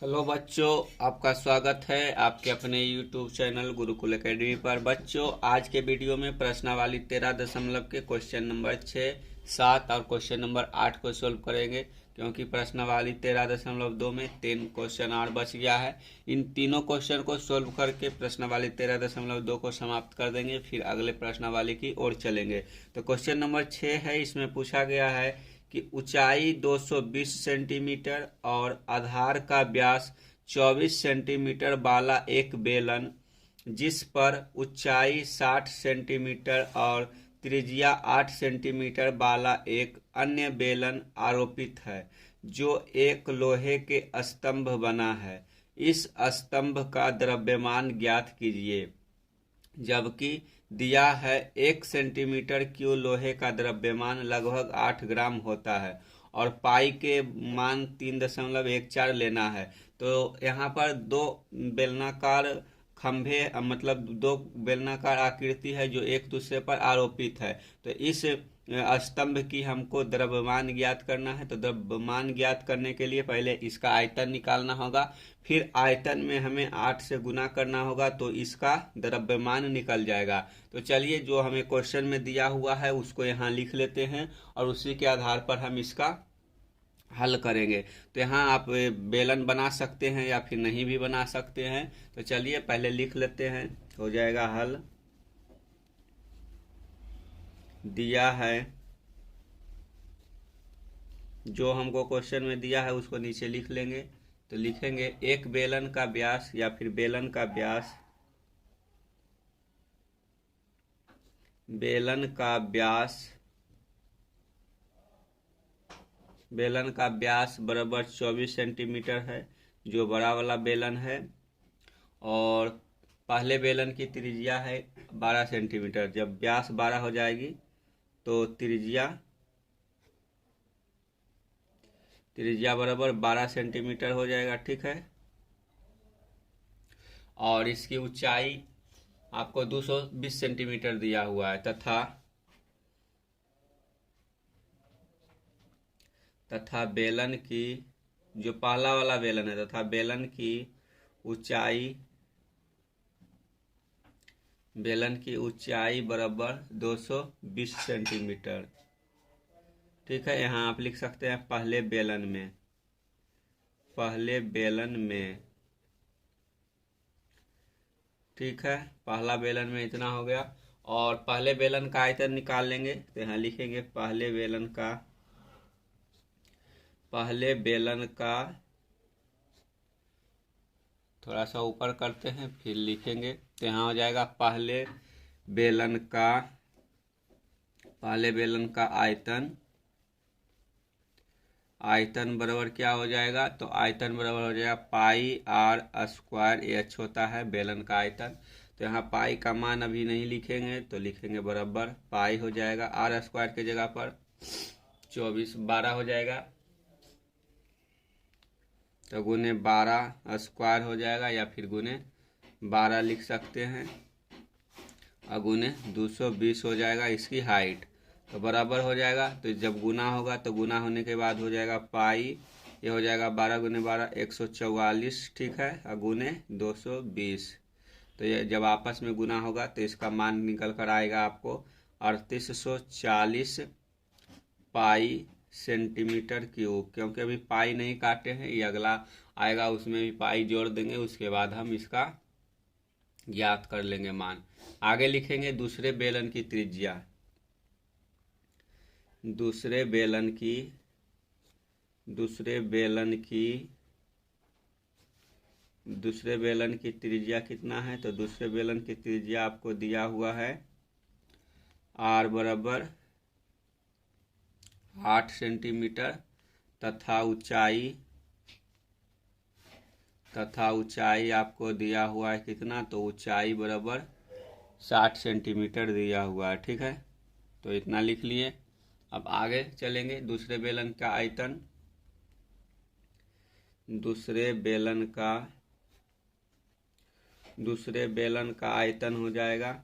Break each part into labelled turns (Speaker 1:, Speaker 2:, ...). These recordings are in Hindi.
Speaker 1: हेलो बच्चों, आपका स्वागत है आपके अपने YouTube चैनल गुरुकुल एकेडमी पर। बच्चों, आज के वीडियो में प्रश्नावली 13 के क्वेश्चन नंबर 6, 7 और क्वेश्चन नंबर 8 को सोल्व करेंगे, क्योंकि प्रश्नावली 13.2 में 3 क्वेश्चन और बच गया है। इन तीनों क्वेश्चन को सोल्व करके प्रश्नावली 13.2 को समाप्त कर देंगे, फिर अगले प्रश्नावली की ओर चलेंगे। तो क्वेश्चन नंबर 6 है, इसमें पूछा गया है कि ऊंचाई 220 सेंटीमीटर और आधार का व्यास 24 सेंटीमीटर वाला एक बेलन, जिस पर ऊंचाई 60 सेंटीमीटर और त्रिज्या 8 सेंटीमीटर वाला एक अन्य बेलन आरोपित है, जो एक लोहे के स्तंभ बना है। इस स्तंभ का द्रव्यमान ज्ञात कीजिए। जबकि दिया है 1 सेंटीमीटर क्यूब लोहे का द्रव्यमान लगभग 8 ग्राम होता है और पाई के मान 3.14 लेना है। तो यहाँ पर दो बेलनाकार खंभे मतलब दो बेलनाकार आकृति है जो एक दूसरे पर आरोपित है। तो इस स्तंभ की हमको द्रव्यमान ज्ञात करना है। तो द्रव्यमान ज्ञात करने के लिए पहले इसका आयतन निकालना होगा, फिर आयतन में हमें 8 से गुना करना होगा, तो इसका द्रव्यमान निकल जाएगा। तो चलिए, जो हमें क्वेश्चन में दिया हुआ है उसको यहाँ लिख लेते हैं और उसी के आधार पर हम इसका हल करेंगे। तो यहाँ आप बेलन बना सकते हैं या फिर नहीं भी बना सकते हैं। तो चलिए पहले लिख लेते हैं, हो जाएगा हल। दिया है, जो हमको क्वेश्चन में दिया है उसको नीचे लिख लेंगे। तो लिखेंगे एक बेलन का व्यास या फिर बेलन का व्यास बेलन का व्यास बराबर 24 सेंटीमीटर है, जो बड़ा वाला बेलन है। और पहले बेलन की त्रिज्या है 12 सेंटीमीटर। जब व्यास 12 हो जाएगी तो त्रिज्या बराबर 12 सेंटीमीटर हो जाएगा, ठीक है। और इसकी ऊंचाई आपको 220 सेंटीमीटर दिया हुआ है तथा बेलन की, जो पहला वाला बेलन है, तथा बेलन की ऊंचाई बराबर 220 सेंटीमीटर, ठीक है। यहाँ आप लिख सकते हैं पहले बेलन में, ठीक है। पहला बेलन में इतना हो गया। और पहले बेलन का आयतन निकाल लेंगे। तो यहाँ लिखेंगे पहले बेलन का थोड़ा सा ऊपर करते हैं, फिर लिखेंगे। तो यहाँ हो जाएगा पहले बेलन का आयतन बराबर क्या हो जाएगा? तो आयतन बराबर हो जाएगा पाई आर स्क्वायर एच होता है बेलन का आयतन। तो यहाँ पाई का मान अभी नहीं लिखेंगे, तो लिखेंगे बराबर पाई हो जाएगा आर स्क्वायर के जगह पर 12 हो जाएगा, तो गुने 12 स्क्वायर हो जाएगा, या फिर गुने 12 लिख सकते हैं, और गुने 220 हो जाएगा इसकी हाइट। तो बराबर हो जाएगा। तो जब गुना होगा तो गुना होने के बाद हो जाएगा पाई, ये हो जाएगा 12 गुने 12 144, ठीक है, और गुने 220। तो ये जब आपस में गुना होगा तो इसका मान निकल कर आएगा आपको 3840 पाई सेंटीमीटर क्यूब। क्योंकि अभी पाई नहीं काटे हैं, ये अगला आएगा उसमें भी पाई जोड़ देंगे, उसके बाद हम इसका ज्ञात कर लेंगे मान। आगे लिखेंगे दूसरे बेलन की त्रिज्या। दूसरे बेलन की त्रिज्या कितना है? तो दूसरे बेलन की त्रिज्या आपको दिया हुआ है आर बराबर 8 सेंटीमीटर तथा ऊंचाई आपको दिया हुआ है कितना? तो ऊंचाई बराबर 60 सेंटीमीटर दिया हुआ है, ठीक है। तो इतना लिख लिए। अब आगे चलेंगे। दूसरे बेलन का आयतन, दूसरे बेलन का आयतन हो जाएगा,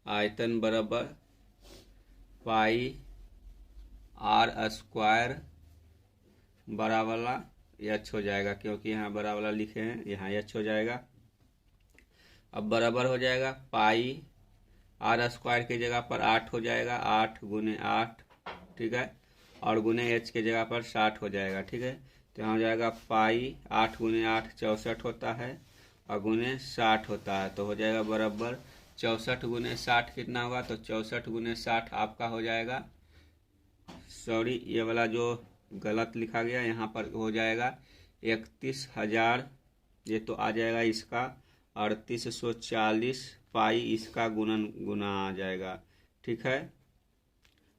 Speaker 1: आयतन बराबर पाई आर स्क्वायर बड़ा वाला एच हो जाएगा, क्योंकि यहाँ बड़ा वाला लिखे हैं, यहाँ एच हो जाएगा। अब बराबर हो जाएगा पाई आर स्क्वायर की जगह पर 8 हो जाएगा, 8 गुने 8, ठीक है, और गुने एच की जगह पर 60 हो जाएगा, ठीक है। तो यहाँ हो जाएगा पाई 8 गुने 8 64 होता है, और गुने 60 होता है, तो हो जाएगा बराबर 64 गुने 60 कितना होगा, तो 64 गुने 60 आपका हो जाएगा, सॉरी ये वाला जो गलत लिखा गया यहाँ पर हो जाएगा 31,000, ये तो आ जाएगा इसका 3840 पाई, इसका गुना आ जाएगा, ठीक है।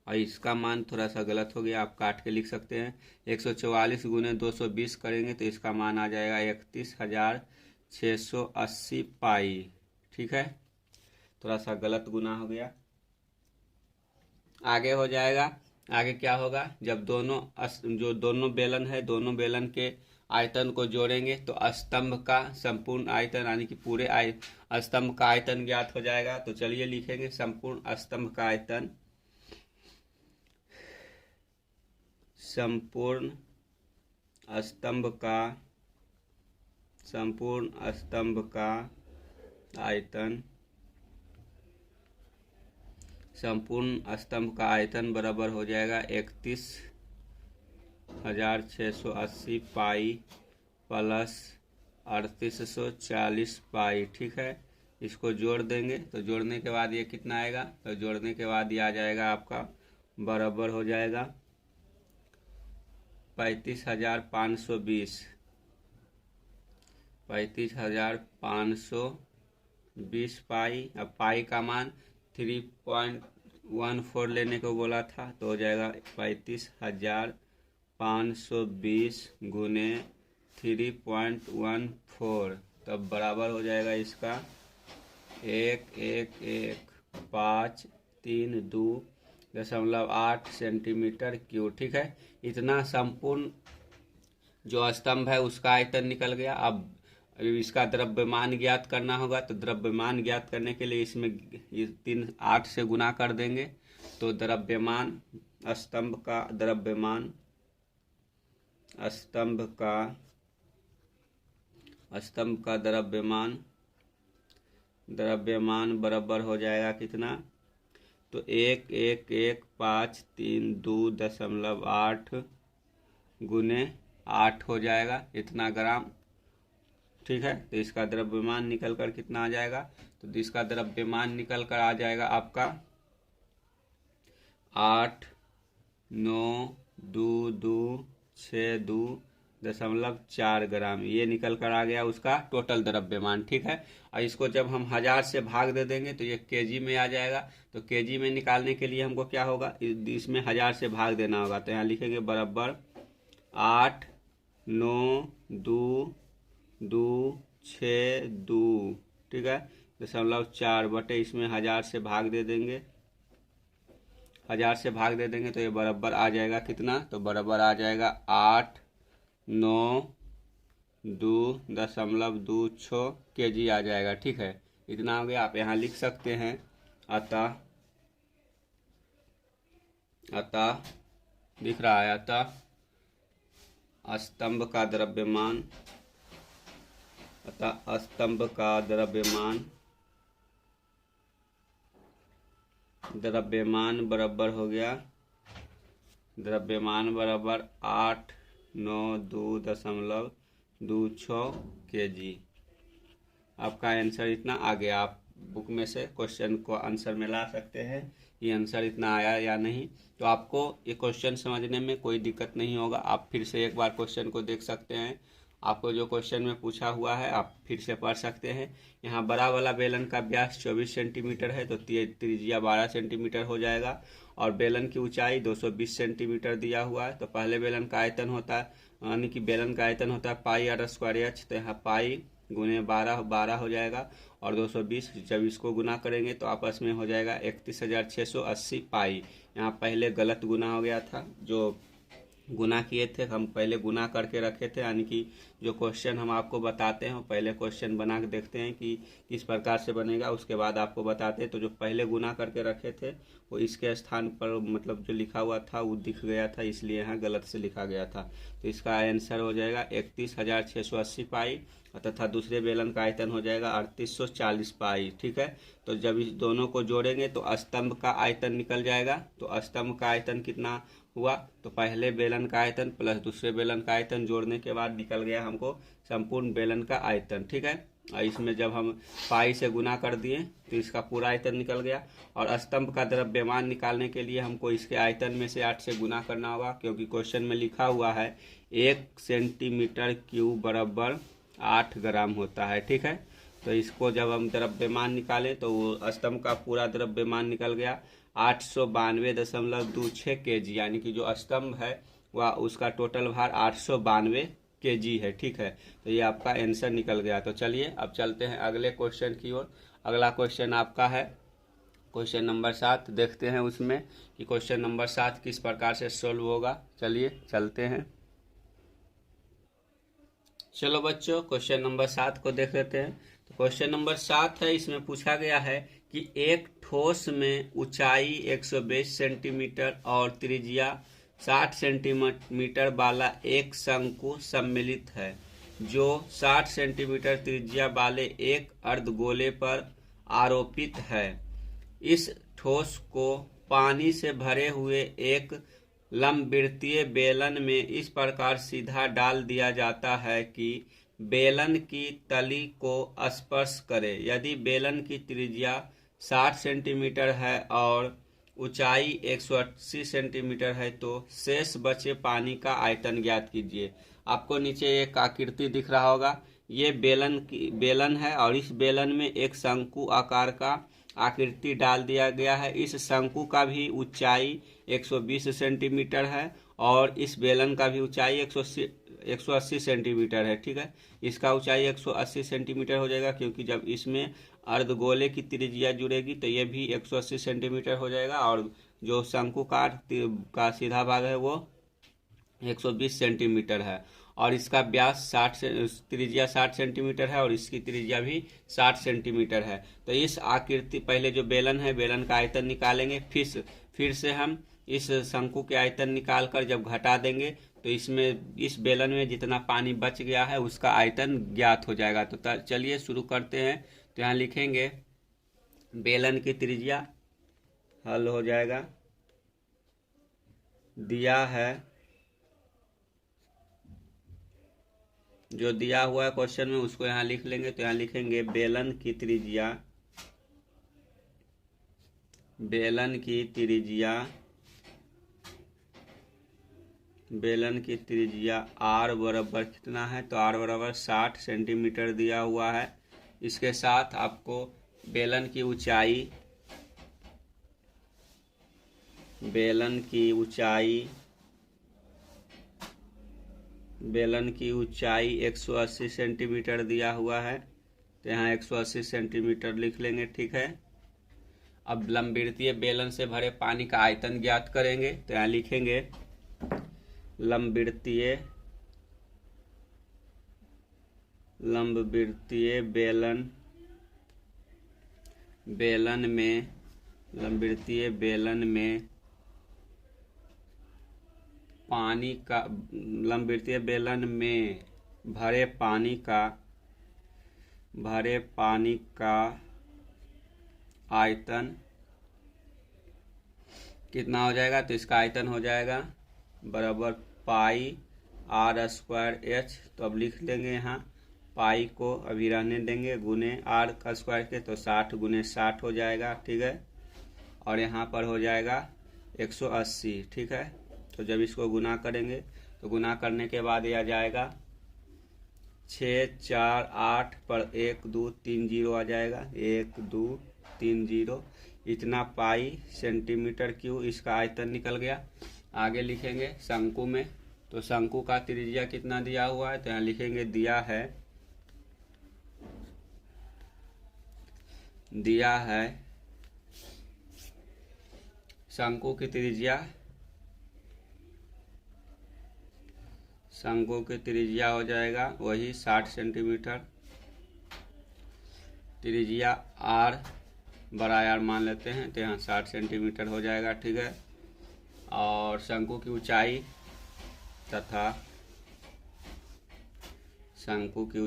Speaker 1: और इसका मान थोड़ा सा गलत हो गया, आप काट के लिख सकते हैं। 144 गुने 220 करेंगे तो इसका मान आ जाएगा 31,680 पाई, ठीक है। थोड़ा सा गलत गुना हो गया। आगे हो जाएगा, आगे क्या होगा, जब दोनों बेलन है, दोनों बेलन के आयतन को जोड़ेंगे तो स्तंभ का संपूर्ण आयतन यानी कि पूरे स्तंभ का आयतन ज्ञात हो जाएगा। तो चलिए लिखेंगे संपूर्ण स्तंभ का आयतन, संपूर्ण स्तंभ का आयतन, संपूर्ण स्तंभ का आयतन बराबर हो जाएगा 31,680 पाई प्लस 3840 पाई, ठीक है। इसको जोड़ देंगे तो जोड़ने के बाद ये कितना आएगा, तो जोड़ने के बाद ये आ जाएगा आपका बराबर हो जाएगा 35,520 पाई। अब पाई का मान 3.14 लेने को बोला था, तो हो जाएगा 35,520 गुने 3.14, तब बराबर हो जाएगा इसका 111532.8 सेंटीमीटर क्यूब, ठीक है। इतना संपूर्ण जो स्तंभ है उसका आयतन निकल गया। अब इसका द्रव्यमान ज्ञात करना होगा, तो द्रव्यमान ज्ञात करने के लिए इसमें 8 से गुना कर देंगे, तो द्रव्यमान स्तंभ का द्रव्यमान बराबर हो जाएगा कितना, तो 111532.8 गुने 8 हो जाएगा, इतना ग्राम, ठीक है। तो इसका द्रव्यमान निकल कर कितना आ जाएगा, तो इसका द्रव्यमान निकल कर आ जाएगा आपका 8926262.4 ग्राम, ये निकल कर आ गया उसका टोटल द्रव्यमान, ठीक है। और इसको जब हम 1000 से भाग दे देंगे तो ये केजी में आ जाएगा। तो केजी में निकालने के लिए हमको क्या होगा, इसमें 1000 से भाग देना होगा, तो यहाँ लिखेंगे बराबर 89262, ठीक है, 0.4 बटे इसमें 1000 से भाग दे देंगे, 1000 से भाग दे देंगे तो ये बराबर आ जाएगा कितना, तो बराबर आ जाएगा 892.26 केजी आ जाएगा, ठीक है। इतना हो गया, आप यहाँ लिख सकते हैं। अतः दिख रहा है, अतः स्तंभ का द्रव्यमान बराबर हो गया, द्रव्यमान बराबर 892.26 केजी। आपका आंसर इतना आ गया। आप बुक में से क्वेश्चन को आंसर में ला सकते हैं, ये आंसर इतना आया या नहीं। तो आपको ये क्वेश्चन समझने में कोई दिक्कत नहीं होगा, आप फिर से एक बार क्वेश्चन को देख सकते हैं। आपको जो क्वेश्चन में पूछा हुआ है आप फिर से पढ़ सकते हैं। यहाँ बड़ा वाला बेलन का व्यास 24 सेंटीमीटर है, तो त्रिज्या 12 सेंटीमीटर हो जाएगा, और बेलन की ऊंचाई 220 सेंटीमीटर दिया हुआ है। तो पहले बेलन का आयतन होता है, यानी कि बेलन का आयतन होता है पाई आर स्क्वायर एच, तो यहाँ पाई गुने 12 हो जाएगा, और 220 जब इसको गुना करेंगे तो आपस में हो जाएगा 31,680 पाई। यहाँ पहले गलत गुना हो गया था, जो गुना किए थे, हम पहले गुना करके रखे थे, यानी कि जो क्वेश्चन हम आपको बताते हैं पहले क्वेश्चन बना के देखते हैं कि किस प्रकार से बनेगा, उसके बाद आपको बताते हैं। तो जो पहले गुना करके रखे थे वो इसके स्थान पर मतलब जो लिखा हुआ था वो दिख गया था, इसलिए यहाँ गलत से लिखा गया था। तो इसका आंसर हो जाएगा 31,680 पाई तथा दूसरे बेलन का आयतन हो जाएगा 3840 पाई। ठीक है, तो जब इस दोनों को जोड़ेंगे तो स्तंभ का आयतन निकल जाएगा। तो स्तंभ का आयतन कितना हुआ, तो पहले बेलन का आयतन प्लस दूसरे बेलन का आयतन जोड़ने के बाद निकल गया हमको संपूर्ण बेलन का आयतन। ठीक है, और इसमें जब हम पाई से गुना कर दिए तो इसका पूरा आयतन निकल गया। और स्तंभ का द्रव्यमान निकालने के लिए हमको इसके आयतन में से 8 से गुना करना होगा, क्योंकि क्वेश्चन में लिखा हुआ है 1 सेंटीमीटर क्यूब बराबर 8 ग्राम होता है। ठीक है, तो इसको जब हम द्रव्यमान निकालें तो वो स्तंभ का पूरा द्रव्यमान निकल गया 892.26 kg, यानी कि जो स्तंभ है वह उसका टोटल भार 892 kg है। ठीक है, तो ये आपका आंसर निकल गया। तो चलिए अब चलते हैं अगले क्वेश्चन की ओर। अगला क्वेश्चन आपका है क्वेश्चन नंबर 7। देखते हैं उसमें कि क्वेश्चन नंबर 7 किस प्रकार से सोल्व होगा। चलिए चलते हैं। चलो बच्चों, क्वेश्चन नंबर 7 को देख लेते हैं। तो क्वेश्चन नंबर 7 है, इसमें पूछा गया है कि एक ठोस में ऊंचाई 120 सेंटीमीटर और त्रिज्या 60 सेंटीमीटर वाला एक शंकु सम्मिलित है, जो 60 सेंटीमीटर त्रिज्या वाले एक अर्धगोले पर आरोपित है। इस ठोस को पानी से भरे हुए एक लंबवृत्तीय बेलन में इस प्रकार सीधा डाल दिया जाता है कि बेलन की तली को स्पर्श करे। यदि बेलन की त्रिज्या 60 सेंटीमीटर है और ऊंचाई 180 सेंटीमीटर है तो शेष बचे पानी का आयतन ज्ञात कीजिए। आपको नीचे एक आकृति दिख रहा होगा, ये बेलन है और इस बेलन में एक शंकु आकार का आकृति डाल दिया गया है। इस शंकु का भी ऊंचाई 120 सेंटीमीटर है और इस बेलन का भी ऊंचाई 180 सेंटीमीटर है। ठीक है, इसका ऊंचाई 180 सेंटीमीटर हो जाएगा, क्योंकि जब इसमें अर्धगोले की त्रिज्या जुड़ेगी तो ये भी 180 सेंटीमीटर हो जाएगा, और जो शंकु का सीधा भाग है वो 120 सेंटीमीटर है, और इसका व्यास त्रिज्या 60 सेंटीमीटर है और इसकी त्रिज्या भी 60 सेंटीमीटर है। तो इस आकृति पहले जो बेलन है बेलन का आयतन निकालेंगे, फिर से हम इस शंकु के आयतन निकाल कर जब घटा देंगे तो इसमें इस बेलन में जितना पानी बच गया है उसका आयतन ज्ञात हो जाएगा। तो चलिए शुरू करते हैं। तो यहाँ लिखेंगे बेलन की त्रिज्या, हल हो जाएगा, दिया है जो दिया हुआ है क्वेश्चन में उसको यहाँ लिख लेंगे। तो यहाँ लिखेंगे बेलन की त्रिज्या r बराबर कितना है, तो r बराबर 60 सेंटीमीटर दिया हुआ है। इसके साथ आपको बेलन की ऊंचाई 180 सेंटीमीटर दिया हुआ है, तो यहाँ 180 सेंटीमीटर लिख लेंगे। ठीक है, अब लंबवृत्तीय बेलन से भरे पानी का आयतन ज्ञात करेंगे। तो यहाँ लिखेंगे लंबवृत्तीय बेलन में भरे पानी का आयतन कितना हो जाएगा, तो इसका आयतन हो जाएगा बराबर पाई r²h। तो अब लिख लेंगे यहाँ पाई को अभी रहने देंगे, गुने r का स्क्वायर के, तो 60 गुने 60 हो जाएगा। ठीक है, और यहाँ पर हो जाएगा 180। ठीक है, तो जब इसको गुना करेंगे तो गुना करने के बाद यह जाएगा 6 4 8 पर 1 2 3 0 आ जाएगा, 1 2 3 0, इतना पाई सेंटीमीटर क्यूब इसका आयतन निकल गया। आगे लिखेंगे शंकु में, तो शंकु का त्रिज्या कितना दिया हुआ है, तो यहाँ लिखेंगे दिया है शंकु की त्रिज्या शंकु की त्रिज्या हो जाएगा वही 60 सेंटीमीटर। त्रिज्या आर, बड़ा आर मान लेते हैं, तो यहाँ 60 सेंटीमीटर हो जाएगा, ठीक है। और शंकु की ऊंचाई तथा शंकु की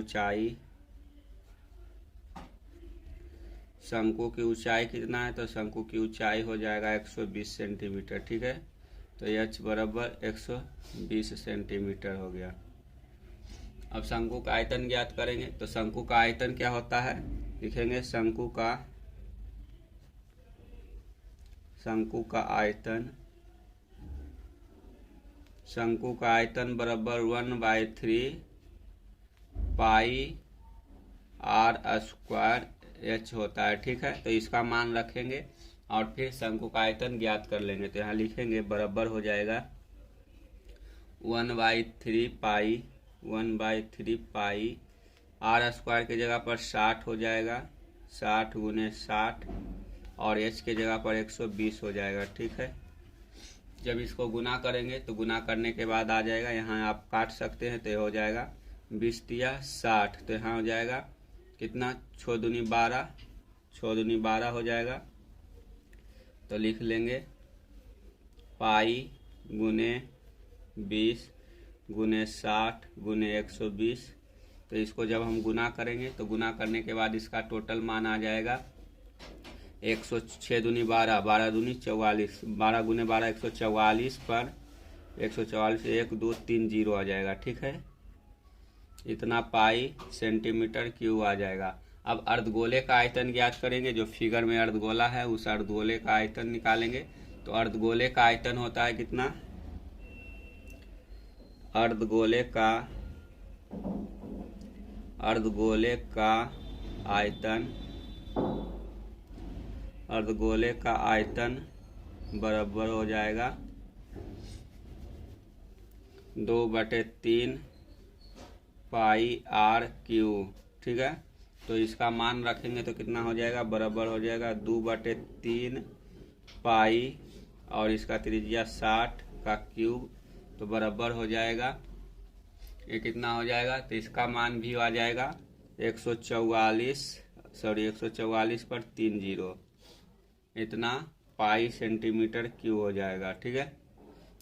Speaker 1: ऊंचाई कितना है, तो शंकु की ऊंचाई हो जाएगा 120 सेंटीमीटर, ठीक है। तो h बराबर 120 सेंटीमीटर हो गया। अब शंकु का आयतन ज्ञात करेंगे। तो शंकु का आयतन क्या होता है, लिखेंगे शंकु का आयतन बराबर 1/3 पाई आर स्क्वायर h होता है, ठीक है। तो इसका मान रखेंगे और फिर शंकु का आयतन ज्ञात कर लेंगे। तो यहाँ लिखेंगे बराबर हो जाएगा 1/3 पाई आर स्क्वायर की जगह पर 60 हो जाएगा, 60 गुने 60, और h की जगह पर 120 हो जाएगा, ठीक है। जब इसको गुना करेंगे तो गुना करने के बाद आ जाएगा, यहाँ आप काट सकते हैं, तो ये हो जाएगा 20 तिया 60। तो यहाँ हो जाएगा कितना, 6 दूनी 12 हो जाएगा। तो लिख लेंगे पाई गुने 20 गुने 60 गुने 120। तो इसको जब हम गुना करेंगे तो गुना करने के बाद इसका टोटल मान आ जाएगा 106 दूनी 12, 12 दूनी 44, 12 गुने 12 144 पर 144 1 2 3 0 आ जाएगा, ठीक है। इतना पाई सेंटीमीटर क्यूब आ जाएगा। अब अर्धगोले का आयतन ज्ञात करेंगे। जो फिगर में अर्धगोला है उस अर्धगोले का आयतन निकालेंगे। तो अर्धगोले का आयतन होता है कितना, अर्धगोले का आयतन बराबर हो जाएगा 2/3 पाई आर क्यूब, ठीक है। तो इसका मान रखेंगे तो कितना हो जाएगा, बराबर हो जाएगा 2/3 पाई और इसका त्रिज्या 60 का क्यूब, तो बराबर हो जाएगा, ये कितना हो जाएगा, तो इसका मान भी आ जाएगा 144 पर 3 0, इतना पाई सेंटीमीटर क्यूब हो जाएगा, ठीक है।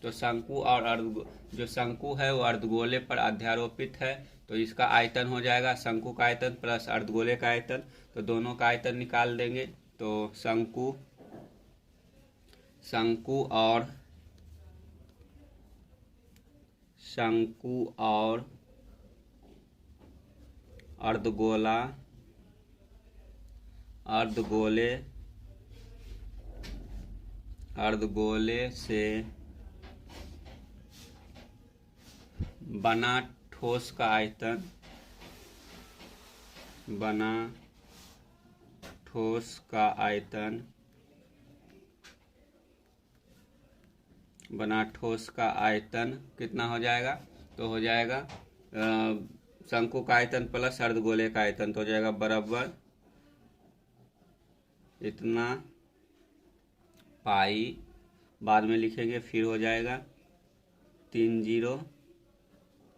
Speaker 1: तो शंकु और जो शंकु है वो अर्धगोले पर अध्यारोपित है, तो इसका आयतन हो जाएगा शंकु का आयतन प्लस अर्धगोले का आयतन। तो दोनों का आयतन निकाल देंगे। तो शंकु और अर्धगोले से बना ठोस का आयतन कितना हो जाएगा, तो हो जाएगा शंकु का आयतन प्लस अर्धगोले का आयतन, तो हो जाएगा बराबर इतना पाई, बाद में लिखेंगे, फिर हो जाएगा 3 0,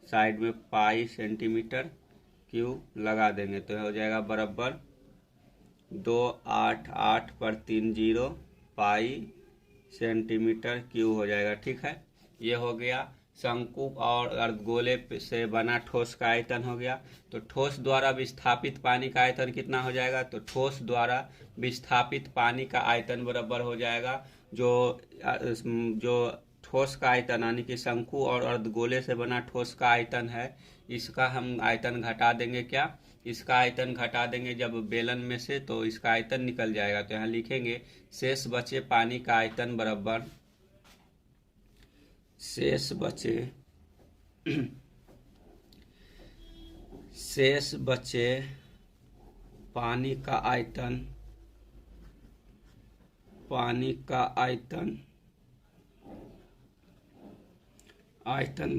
Speaker 1: साइड में पाई सेंटीमीटर क्यूब लगा देंगे, तो हो जाएगा बराबर 288 पर 3 0 पाई सेंटीमीटर क्यूब हो जाएगा, ठीक है। ये हो गया शंकु और अर्धगोले से बना ठोस का आयतन हो गया। तो ठोस द्वारा विस्थापित पानी का आयतन कितना हो जाएगा, तो ठोस द्वारा विस्थापित पानी का आयतन बराबर हो जाएगा जो ठोस का आयतन यानी कि शंकु और अर्धगोले से बना ठोस का आयतन है, इसका हम आयतन घटा देंगे। क्या, इसका आयतन घटा देंगे जब बेलन में से, तो इसका आयतन निकल जाएगा। तो यहाँ लिखेंगे शेष बचे पानी का आयतन बराबर शेष बचे पानी का आयतन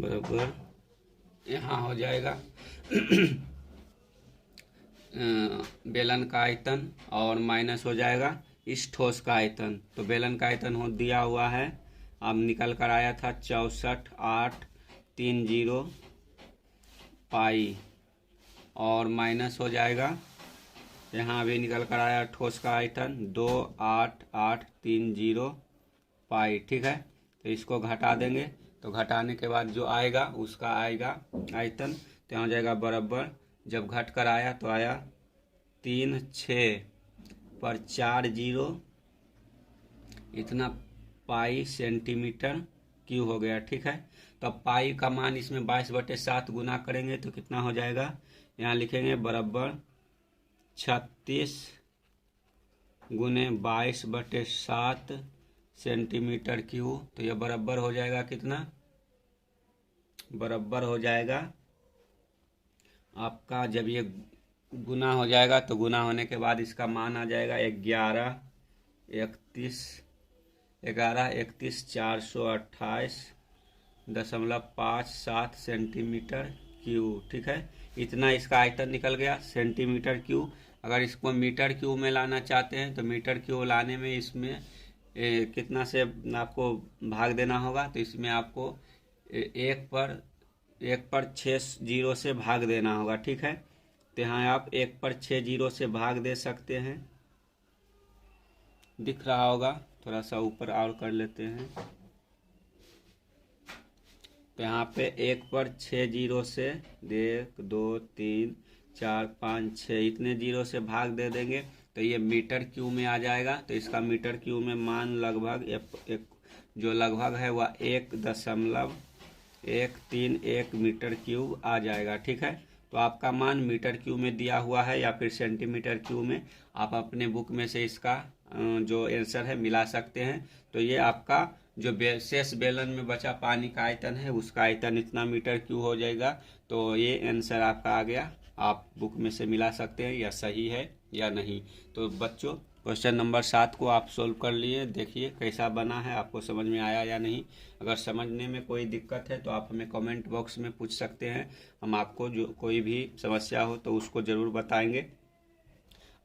Speaker 1: बराबर यहाँ हो जाएगा बेलन का आयतन और माइनस हो जाएगा इस ठोस का आयतन। तो बेलन का आयतन हो दिया हुआ है, अब निकल कर आया था 64, 8, 30 पाई और माइनस हो जाएगा, यहाँ अभी निकल कर आया ठोस का आयतन 28830 पाई। ठीक है, तो इसको घटा देंगे, तो घटाने के बाद जो आएगा उसका आएगा आयतन, तो यहाँ हो जाएगा बराबर, जब घट कर आया तो आया 3 6 पर 4 जीरो, इतना पाई सेंटीमीटर क्यूब हो गया। ठीक है, तो अब पाई का मान इसमें 22/7 गुना करेंगे तो कितना हो जाएगा, यहाँ लिखेंगे बराबर 36 गुने 22/7 सेंटीमीटर क्यूब। तो यह बराबर हो जाएगा कितना, बराबर हो जाएगा आपका, जब ये गुना हो जाएगा तो गुना होने के बाद इसका मान आ जाएगा 11/31/428.57 सेंटीमीटर क्यूब। ठीक है, इतना इसका आयतन निकल गया सेंटीमीटर क्यूब। अगर इसको मीटर क्यूब में लाना चाहते हैं तो मीटर क्यूब लाने में इसमें कितना से आपको भाग देना होगा, तो इसमें आपको 1/6 से भाग देना होगा। ठीक है, तो यहाँ आप 1/6 से भाग दे सकते हैं, दिख रहा होगा, थोड़ा सा ऊपर और कर लेते हैं, तो यहाँ पे 1/6 से 1 2 3 4 5 6 इतने जीरो से भाग दे देंगे तो ये मीटर क्यूब में आ जाएगा। तो इसका मीटर क्यूब में मान लगभग जो लगभग है वह 1.131 मीटर क्यूब आ जाएगा। ठीक है, तो आपका मान मीटर क्यूब में दिया हुआ है या फिर सेंटीमीटर क्यूब में, आप अपने बुक में से इसका जो आंसर है मिला सकते हैं। तो ये आपका जो शेष बेलन में बचा पानी का आयतन है उसका आयतन इतना मीटर क्यूब हो जाएगा। तो ये आंसर आपका आ गया, आप बुक में से मिला सकते हैं या सही है या नहीं। तो बच्चों क्वेश्चन नंबर 7 को आप सोल्व कर लिए, देखिए कैसा बना है, आपको समझ में आया या नहीं। अगर समझने में कोई दिक्कत है तो आप हमें कमेंट बॉक्स में पूछ सकते हैं, हम आपको जो कोई भी समस्या हो तो उसको ज़रूर बताएंगे।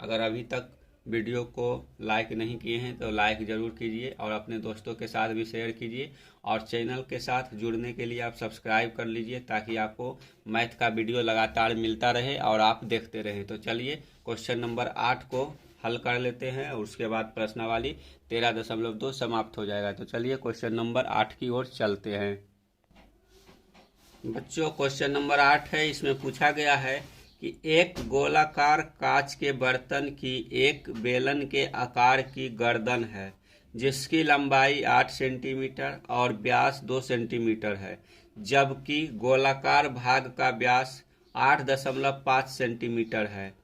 Speaker 1: अगर अभी तक वीडियो को लाइक नहीं किए हैं तो लाइक ज़रूर कीजिए और अपने दोस्तों के साथ भी शेयर कीजिए, और चैनल के साथ जुड़ने के लिए आप सब्सक्राइब कर लीजिए ताकि आपको मैथ का वीडियो लगातार मिलता रहे और आप देखते रहें। तो चलिए क्वेश्चन नंबर 8 को हल कर लेते हैं और उसके बाद प्रश्नावली 13.2 समाप्त हो जाएगा। तो चलिए क्वेश्चन नंबर 8 की ओर चलते हैं। बच्चों क्वेश्चन नंबर 8 है, इसमें पूछा गया है कि एक गोलाकार कांच के बर्तन की एक बेलन के आकार की गर्दन है जिसकी लंबाई 8 सेंटीमीटर और व्यास 2 सेंटीमीटर है, जबकि गोलाकार भाग का व्यास 8.5 सेंटीमीटर है।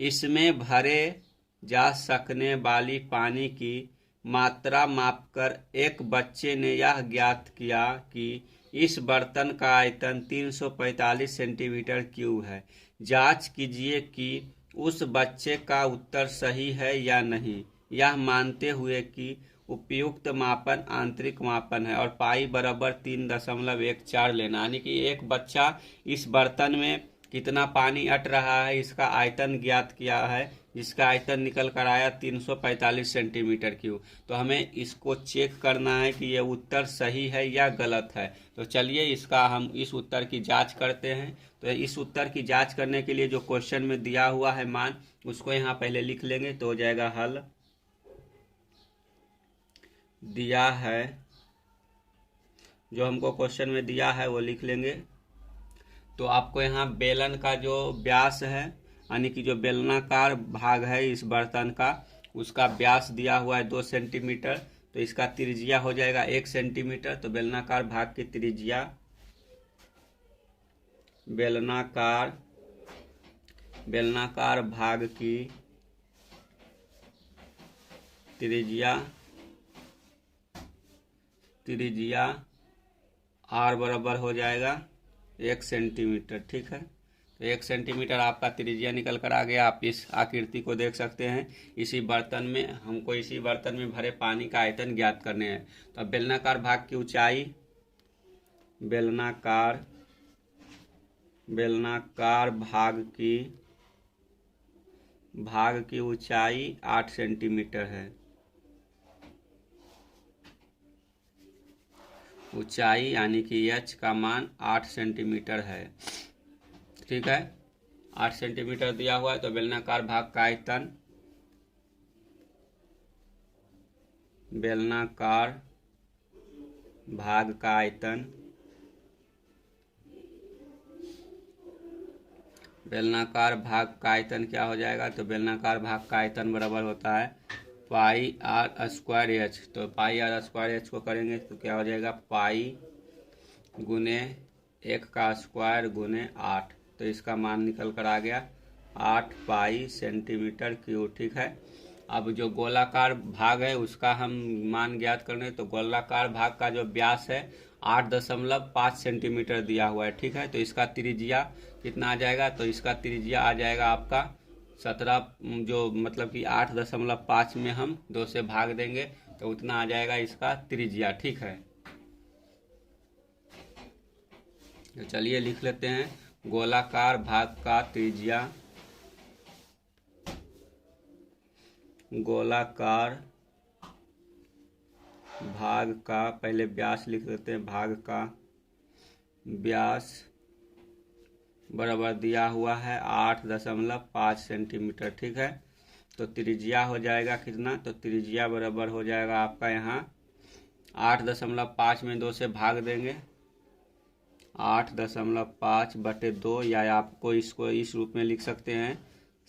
Speaker 1: इसमें भरे जा सकने वाली पानी की मात्रा मापकर एक बच्चे ने यह ज्ञात किया कि इस बर्तन का आयतन 345 सेंटीमीटर क्यूब है। जांच कीजिए कि उस बच्चे का उत्तर सही है या नहीं, यह मानते हुए कि उपयुक्त मापन आंतरिक मापन है और पाई बराबर 3.14 लेना, यानी कि एक बच्चा इस बर्तन में कितना पानी अट रहा है इसका आयतन ज्ञात किया है, जिसका आयतन निकल कर आया 345 सेंटीमीटर क्यूब। तो हमें इसको चेक करना है कि यह उत्तर सही है या गलत है। तो चलिए इसका हम इस उत्तर की जांच करते हैं। तो इस उत्तर की जांच करने के लिए जो क्वेश्चन में दिया हुआ है मान, उसको यहाँ पहले लिख लेंगे तो हो जाएगा हल। दिया है जो हमको क्वेश्चन में दिया है वो लिख लेंगे। तो आपको यहाँ बेलन का जो व्यास है, यानी कि जो बेलनाकार भाग है इस बर्तन का, उसका व्यास दिया हुआ है 2 सेंटीमीटर, तो इसका त्रिज्या हो जाएगा 1 सेंटीमीटर। तो बेलनाकार भाग की त्रिज्या, बेलनाकार भाग की त्रिज्या आर बराबर हो जाएगा 1 सेंटीमीटर। ठीक है, तो 1 सेंटीमीटर आपका त्रिज्या निकल कर आ गया। आप इस आकृति को देख सकते हैं, इसी बर्तन में हमको इसी बर्तन में भरे पानी का आयतन ज्ञात करने हैं। तो अब बेलनाकार भाग की ऊंचाई, बेलनाकार भाग की ऊंचाई 8 सेंटीमीटर है। ऊंचाई यानी कि एच का मान 8 सेंटीमीटर है। ठीक है, 8 सेंटीमीटर दिया हुआ है। तो बेलनाकार भाग का आयतन, बेलनाकार भाग का आयतन, बेलनाकार भाग का आयतन क्या हो जाएगा? तो बेलनाकार भाग का आयतन बराबर होता है पाई आर स्क्वायर एच। तो पाई आर स्क्वायर एच को करेंगे तो क्या हो जाएगा? पाई गुने 1 का स्क्वायर गुने 8। तो इसका मान निकल कर आ गया 8 पाई सेंटीमीटर क्यूब। ठीक है, अब जो गोलाकार भाग है उसका हम मान ज्ञात करने, तो गोलाकार भाग का जो व्यास है 8.5 सेंटीमीटर दिया हुआ है। ठीक है, तो इसका त्रिज्या कितना आ जाएगा? तो इसका त्रिज्या आ जाएगा आपका 17, जो मतलब कि 8.5 में हम 2 से भाग देंगे तो उतना आ जाएगा इसका त्रिज्या। ठीक है, तो चलिए लिख लेते हैं गोलाकार भाग का त्रिज्या, गोलाकार भाग का, पहले व्यास लिख लेते हैं, भाग का व्यास बराबर दिया हुआ है 8.5 सेंटीमीटर। ठीक है, तो त्रिज्या हो जाएगा कितना? तो त्रिज्या बराबर हो जाएगा आपका यहाँ 8.5 में 2 से भाग देंगे, 8.5 बटे 2, या आपको इसको इस रूप में लिख सकते हैं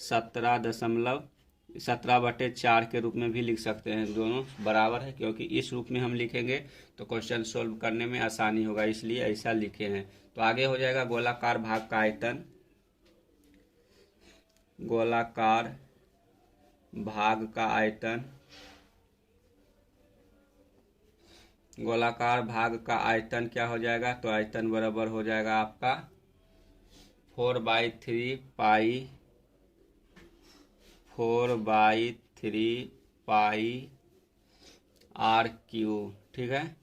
Speaker 1: 17.4 के रूप में भी लिख सकते हैं। दोनों बराबर है, क्योंकि इस रूप में हम लिखेंगे तो क्वेश्चन सोल्व करने में आसानी होगा, इसलिए ऐसा लिखे हैं। तो आगे हो जाएगा गोलाकार भाग का आयतन, गोलाकार भाग का आयतन, गोलाकार भाग का आयतन क्या हो जाएगा? तो आयतन बराबर हो जाएगा आपका 4/3 पाई, 4/3 पाई आर क्यूब। ठीक है,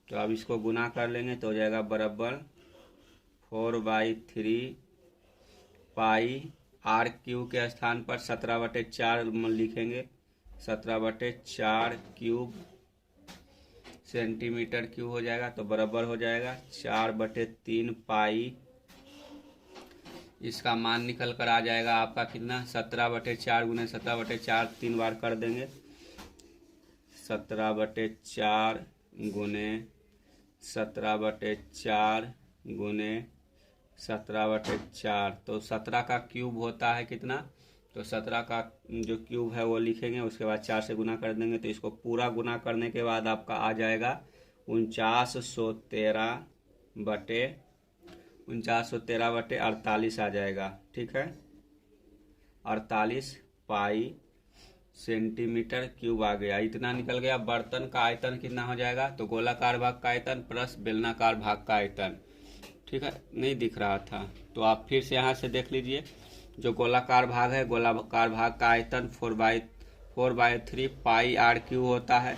Speaker 1: तो अब इसको गुना कर लेंगे तो हो जाएगा बराबर 4/3 पाई आर क्यूब के स्थान पर 17/4 लिखेंगे, 17/4 क्यूब सेंटीमीटर क्यूब हो जाएगा। तो बराबर हो जाएगा 4/3 पाई, इसका मान निकल कर आ जाएगा आपका कितना? 17/4 गुने 17/4 3 बार कर देंगे, 17/4 गुने 17/4 गुने 17/4। तो 17 का क्यूब होता है कितना? तो 17 का जो क्यूब है वो लिखेंगे, उसके बाद 4 से गुना कर देंगे। तो इसको पूरा गुना करने के बाद आपका आ जाएगा 4913/48 आ जाएगा। ठीक है, 48 पाई सेंटीमीटर क्यूब आ गया, इतना निकल गया। बर्तन का आयतन कितना हो जाएगा? तो गोलाकार भाग का आयतन प्लस बेलनाकार भाग का आयतन। ठीक है, नहीं दिख रहा था तो आप फिर से यहाँ से देख लीजिए। जो गोलाकार भाग है, गोलाकार भाग का आयतन 4/3 पाई आर क्यूब होता है।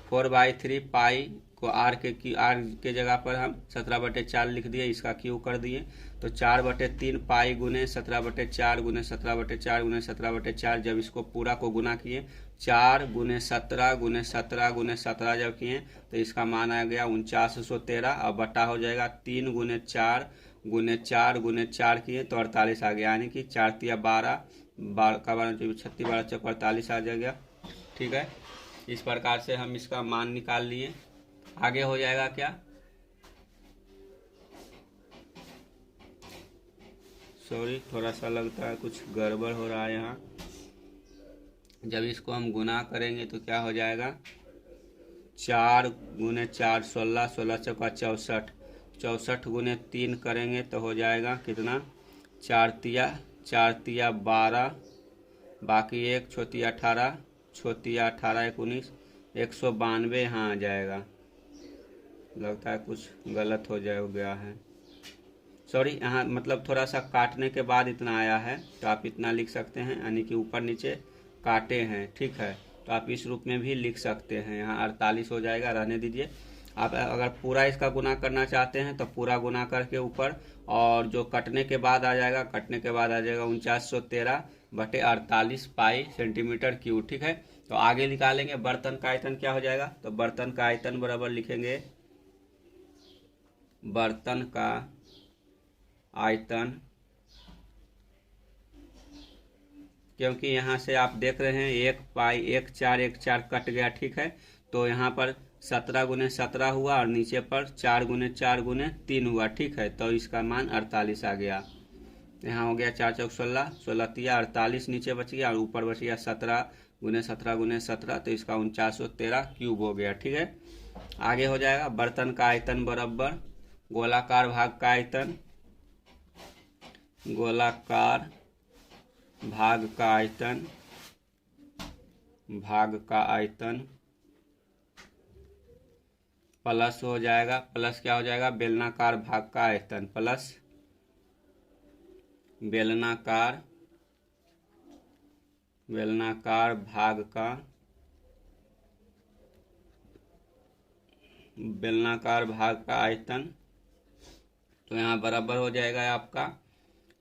Speaker 1: 4/3 पाई को आर के जगह पर हम 17/4 लिख दिए, इसका क्यूब कर दिए। तो 4/3 पाई गुने 17/4 गुने 17/4 गुने 17/4, जब इसको पूरा को गुना किए 4 गुने 17 गुने 17 गुने 17 जब किए तो इसका मान आ गया 4913। अब बटा हो जाएगा 3 गुने 4 गुने 4 गुने 4 किए तो 48 आ गया, यानी कि 4 तिया 12, 12 का 12 36 12 चौक 48 आ जाएगा। ठीक है, इस प्रकार से हम इसका मान निकाल लिए। आगे हो जाएगा क्या? सॉरी, थोड़ा सा लगता है कुछ गड़बड़ हो रहा है यहाँ। जब इसको हम गुना करेंगे तो क्या हो जाएगा? 4 गुने 4 16, 16 चौका 64, 64 गुने 3 करेंगे तो हो जाएगा कितना? 4 तिया 12, बाकी 1 छोतिया 18, छोतिया 18 19, 192 यहाँ आ जाएगा। लगता है कुछ गलत हो गया है, सॉरी। यहाँ मतलब थोड़ा सा काटने के बाद इतना आया है, तो आप इतना लिख सकते हैं, यानी कि ऊपर नीचे काटे हैं। ठीक है, तो आप इस रूप में भी लिख सकते हैं। यहाँ 48 हो जाएगा, रहने दीजिए। आप अगर पूरा इसका गुना करना चाहते हैं तो पूरा गुना करके ऊपर, और जो कटने के बाद आ जाएगा, कटने के बाद आ जाएगा 4913/48 पाई सेंटीमीटर क्यूब। ठीक है, तो आगे निकालेंगे बर्तन का आयतन क्या हो जाएगा? तो बर्तन का आयतन बराबर लिखेंगे बर्तन का आयतन, क्योंकि यहाँ से आप देख रहे हैं 1 पाई 1 4 कट गया, ठीक है। तो यहाँ पर 17 गुने 17 हुआ और नीचे पर 4 गुने 3 हुआ, ठीक है। तो इसका मान 48 आ गया। यहाँ हो गया 4 चौक 16, 16 तिया 48 नीचे बच गया और ऊपर बच गया 17 गुने 17, तो इसका 4913 क्यूब हो गया, ठीक है। आगे हो जाएगा बर्तन का आयतन बराबर गोलाकार भाग का आयतन, गोलाकार भाग का आयतन, भाग का आयतन प्लस हो जाएगा, प्लस क्या हो जाएगा, बेलनाकार भाग का आयतन, प्लस बेलनाकार भाग का, बेलनाकार भाग का आयतन। तो यहाँ बराबर हो जाएगा आपका,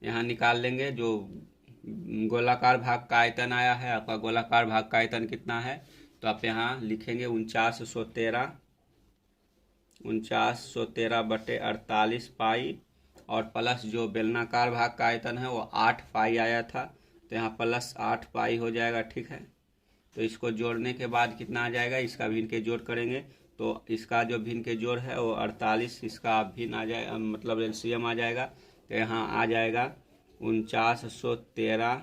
Speaker 1: यहाँ निकाल लेंगे जो गोलाकार भाग का आयतन आया है आपका, गोलाकार भाग का आयतन कितना है, तो आप यहाँ लिखेंगे 4913 बटे 48 पाई, और प्लस जो बेलनाकार भाग का आयतन है वो 8 पाई आया था, तो यहाँ प्लस 8 पाई हो जाएगा, ठीक है। तो इसको जोड़ने के बाद कितना आ जाएगा, इसका भिन्न के जोड़ करेंगे तो इसका जो भिन्न के जोड़ है वो 48, इसका भिन्न आ जाएगा, मतलब एलसीएम आ जाएगा। तो यहाँ आ जाएगा 4913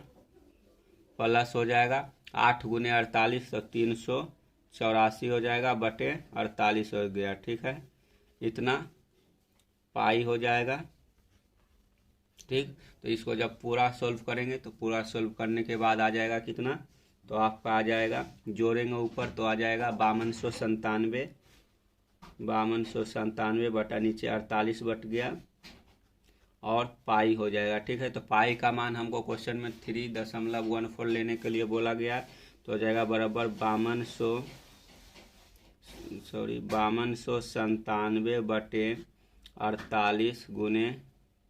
Speaker 1: प्लस हो जाएगा 8 गुने 48 तो 384 हो जाएगा बटे 48 हो गया, ठीक है। इतना पाई हो जाएगा, ठीक। तो इसको जब पूरा सोल्व करेंगे तो पूरा सोल्व करने के बाद आ जाएगा कितना, तो आपका आ जाएगा, जोड़ेंगे ऊपर तो आ जाएगा 5297 बटा नीचे 48 बट गया और पाई हो जाएगा, ठीक है। तो पाई का मान हमको क्वेश्चन में 3.14 लेने के लिए बोला गया, तो हो जाएगा बराबर 5297 बटे 48 गुने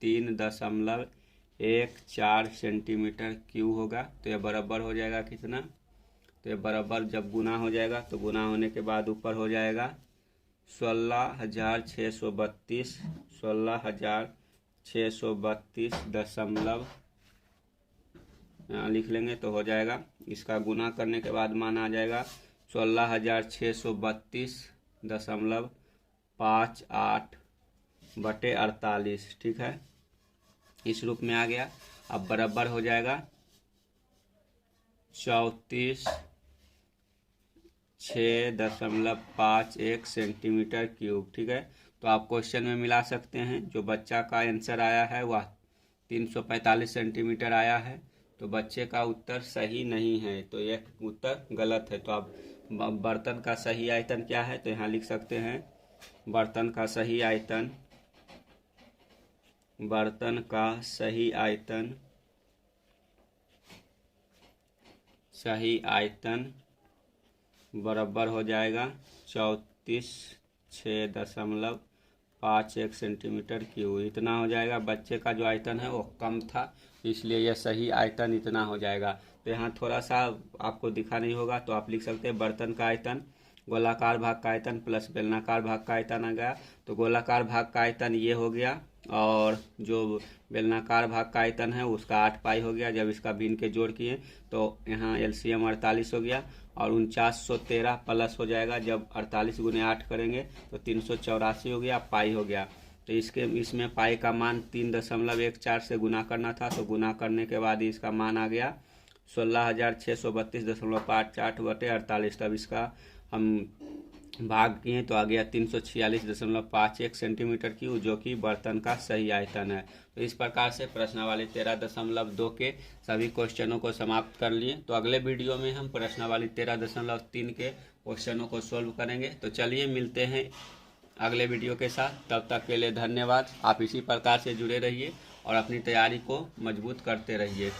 Speaker 1: 3.14 सेंटीमीटर क्यूब होगा। तो यह बराबर हो जाएगा कितना, तो यह बराबर जब गुना हो जाएगा तो गुना होने के बाद ऊपर हो जाएगा 16,632 दशमलव, यहाँ लिख लेंगे तो हो जाएगा। इसका गुना करने के बाद मान आ जाएगा 16,632.58 बटे 48, ठीक है। इस रूप में आ गया। अब बराबर हो जाएगा 34,6.51 सेंटीमीटर क्यूब, ठीक है। तो आप क्वेश्चन में मिला सकते हैं, जो बच्चा का आंसर आया है वह 345 सेंटीमीटर आया है, तो बच्चे का उत्तर सही नहीं है, तो यह उत्तर गलत है। तो आप बर्तन का सही आयतन क्या है, तो यहाँ लिख सकते हैं बर्तन का सही आयतन, बर्तन का सही आयतन बराबर हो जाएगा 34,6.51 सेंटीमीटर क्यूब, इतना हो जाएगा। बच्चे का जो आयतन है वो कम था, इसलिए यह सही आयतन इतना हो जाएगा। तो यहाँ थोड़ा सा आपको दिखा नहीं होगा, तो आप लिख सकते हैं बर्तन का आयतन गोलाकार भाग का आयतन प्लस बेलनाकार भाग का आयतन आ गया। तो गोलाकार भाग का आयतन ये हो गया और जो बेलनाकार भाग का आयतन है उसका 8 पाई हो गया। जब इसका भिन्न के जोड़ किए तो यहाँ एलसीएम 48 हो गया और 4913 प्लस हो जाएगा। जब 48 गुने 8 करेंगे तो 384 हो गया, पाई हो गया। तो इसमें पाई का मान 3.14 से गुना करना था, तो गुना करने के बाद इसका मान आ गया 16,632.58 बटे 48। तब इसका हम भाग किए तो आ गया 346.51 सेंटीमीटर क्यूब, जो कि बर्तन का सही आयतन है। तो इस प्रकार से प्रश्नावली 13.2 के सभी क्वेश्चनों को समाप्त कर लिए। तो अगले वीडियो में हम प्रश्नावली 13.3 के क्वेश्चनों को सॉल्व करेंगे। तो चलिए मिलते हैं अगले वीडियो के साथ, तब तक के लिए धन्यवाद। आप इसी प्रकार से जुड़े रहिए और अपनी तैयारी को मजबूत करते रहिए।